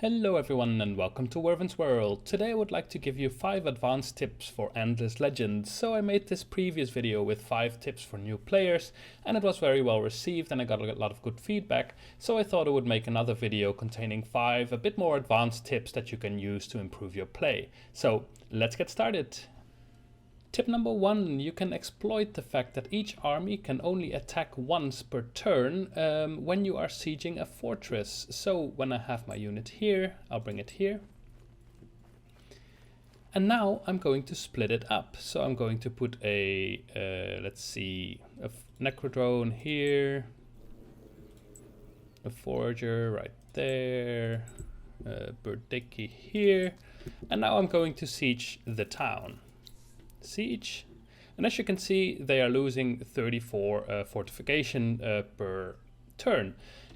Hello everyone and welcome to Werven's World. Today I would like to give you 5 advanced tips for Endless Legends. So I made this previous video with 5 tips for new players and it was very well received and I got a lot of good feedback. So I thought I would make another video containing 5 a bit more advanced tips that you can use to improve your play. So let's get started. Tip number 1, you can exploit the fact that each army can only attack once per turn when you are sieging a fortress. So when I have my unit here, I'll bring it here. And now I'm going to split it up. So I'm going to put a, let's see, a Necrodrone here, a Forager right there, a Burdeki here. And now I'm going to siege the town. Siege, and as you can see they are losing 34 fortification per turn.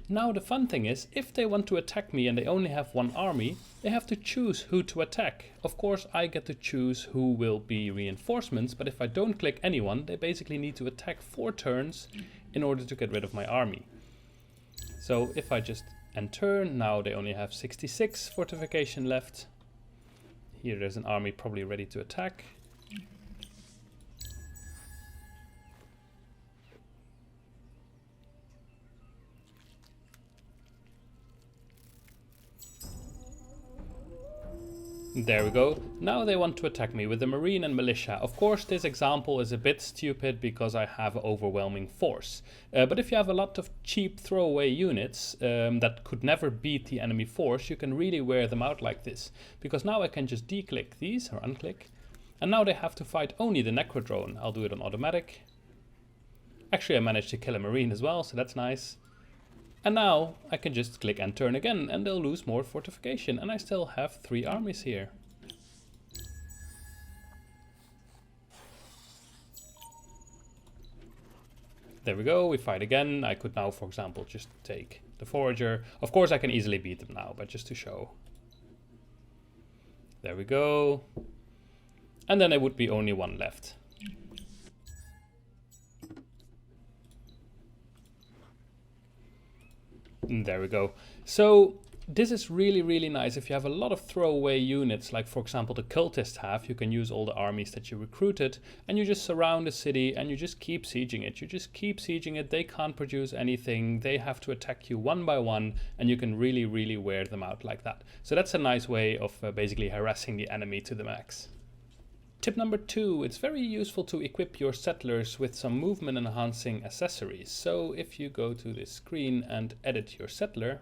Now the fun thing is, if they want to attack me and they only have one army, they have to choose who to attack. Of course I get to choose who will be reinforcements, but if I don't click anyone, they basically need to attack 4 turns in order to get rid of my army. So if I just end turn, now they only have 66 fortification left. Here there's an army probably ready to attack. There we go. Now they want to attack me with the marine and militia. Of course this example is a bit stupid because I have overwhelming force. But if you have a lot of cheap throwaway units that could never beat the enemy force, you can really wear them out like this. Because now I can just declick these or unclick. And now they have to fight only the Necrodrone. I'll do it on automatic. Actually I managed to kill a marine as well, so that's nice. And now I can just click and turn again and they'll lose more fortification and I still have 3 armies here. There we go, we fight again. I could now, for example, just take the Forager. Of course I can easily beat them now, but just to show. There we go. And then there would be only one left. There we go. So this is really nice. If you have a lot of throwaway units, like for example the cultists have, you can use all the armies that you recruited and you just surround the city and you just keep sieging it. You just keep sieging it. They can't produce anything. They have to attack you one by one and you can really wear them out like that. So that's a nice way of basically harassing the enemy to the max. Tip number 2, it's very useful to equip your settlers with some movement enhancing accessories. So if you go to this screen and edit your settler,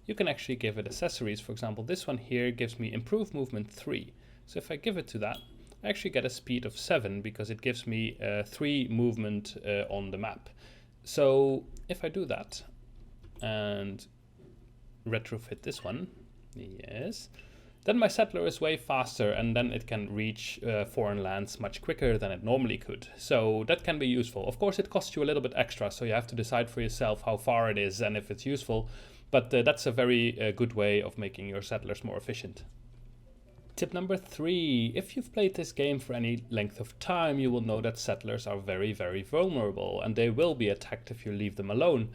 you can actually give it accessories. For example, this one here gives me improved movement 3. So if I give it to that, I actually get a speed of 7 because it gives me 3 movement on the map. So if I do that and retrofit this one, yes, then my settler is way faster and then it can reach foreign lands much quicker than it normally could. So that can be useful. Of course it costs you a little bit extra, so you have to decide for yourself how far it is and if it's useful. But that's a very good way of making your settlers more efficient. Tip number 3, if you've played this game for any length of time, you will know that settlers are very vulnerable and they will be attacked if you leave them alone.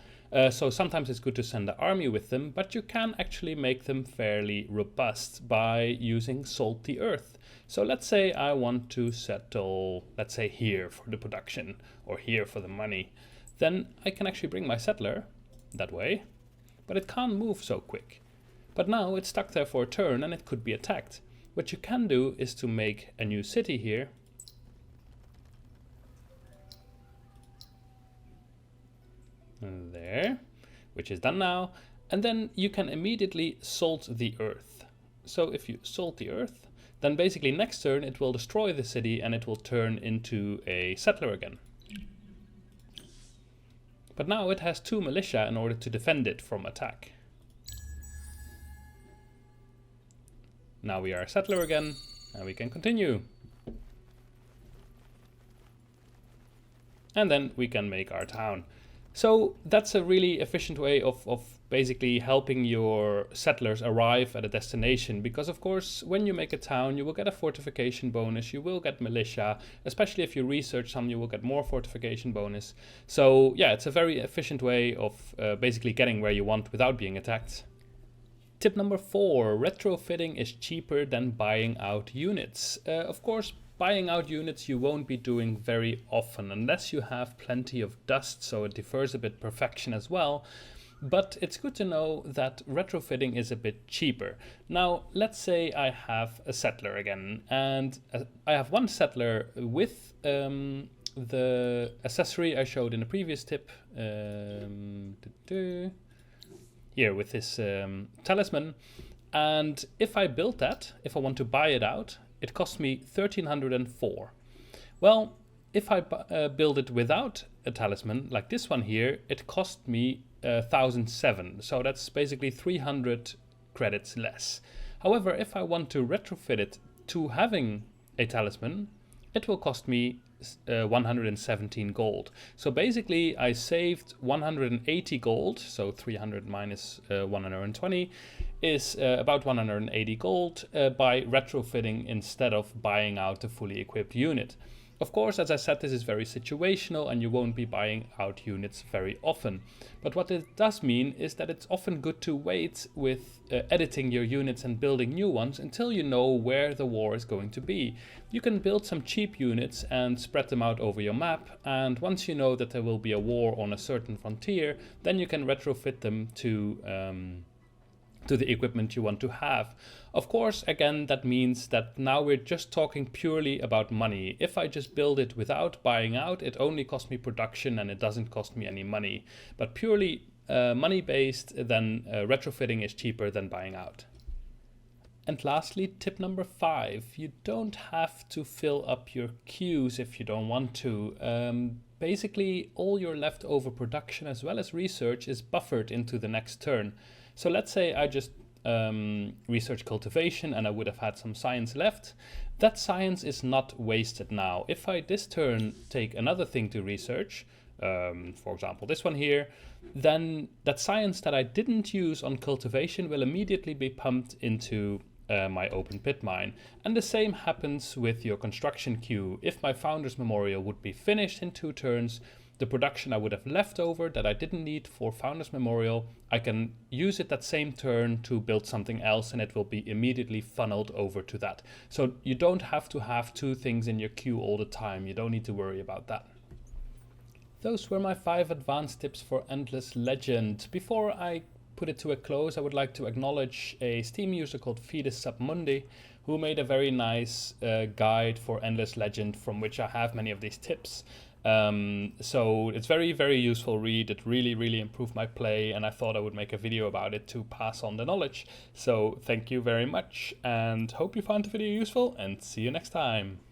So sometimes it's good to send an army with them, but you can actually make them fairly robust by using Salt the Earth. So let's say I want to settle, let's say here for the production or here for the money. Then I can actually bring my settler that way, but it can't move so quick. But now it's stuck there for a turn and it could be attacked. What you can do is to make a new city here. There, which is done now. And then you can immediately salt the earth. So if you salt the earth, then basically next turn it will destroy the city and it will turn into a settler again. But now it has 2 militia in order to defend it from attack. Now we are a settler again, and we can continue. And then we can make our town. So that's a really efficient way of basically helping your settlers arrive at a destination. Because of course, when you make a town, you will get a fortification bonus, you will get militia, especially if you research some, you will get more fortification bonus. So yeah, it's a very efficient way of basically getting where you want without being attacked. Tip number 4, retrofitting is cheaper than buying out units. Of course, buying out units you won't be doing very often unless you have plenty of dust, so it differs a bit perfection as well. But it's good to know that retrofitting is a bit cheaper. Now, let's say I have a settler again, and I have one settler with the accessory I showed in the previous tip. Here with this talisman. And if I build that, if I want to buy it out, it costs me 1,304. Well, if I build it without a talisman, like this one here, it cost me 1,007. So that's basically 300 credits less. However, if I want to retrofit it to having a talisman, it will cost me 117 gold. So basically I saved 180 gold, so 300 minus 120 is about 180 gold by retrofitting instead of buying out the fully equipped unit. Of course, as I said, this is very situational and you won't be buying out units very often. But what it does mean is that it's often good to wait with editing your units and building new ones until you know where the war is going to be. You can build some cheap units and spread them out over your map, and once you know that there will be a war on a certain frontier, then you can retrofit them to the equipment you want to have. Of course, again, that means that now we're just talking purely about money. If I just build it without buying out, it only costs me production and it doesn't cost me any money. But purely money-based, then retrofitting is cheaper than buying out. And lastly, tip number 5, you don't have to fill up your queues if you don't want to. Basically, all your leftover production as well as research is buffered into the next turn. So let's say I just research cultivation and I would have had some science left. That science is not wasted now. If I this turn take another thing to research, for example this one here, then that science that I didn't use on cultivation will immediately be pumped into my open pit mine. And the same happens with your construction queue. If my founder's memorial would be finished in 2 turns, the production I would have left over that I didn't need for Founder's Memorial, I can use it that same turn to build something else and it will be immediately funneled over to that. So you don't have to have 2 things in your queue all the time. You don't need to worry about that. Those were my 5 advanced tips for Endless Legend. Before I put it to a close, I would like to acknowledge a Steam user called Fidus Submundi, who made a very nice guide for Endless Legend from which I have many of these tips. So it's very, very useful read. It really improved my play, and I thought I would make a video about it to pass on the knowledge. So thank you very much and hope you found the video useful, and see you next time.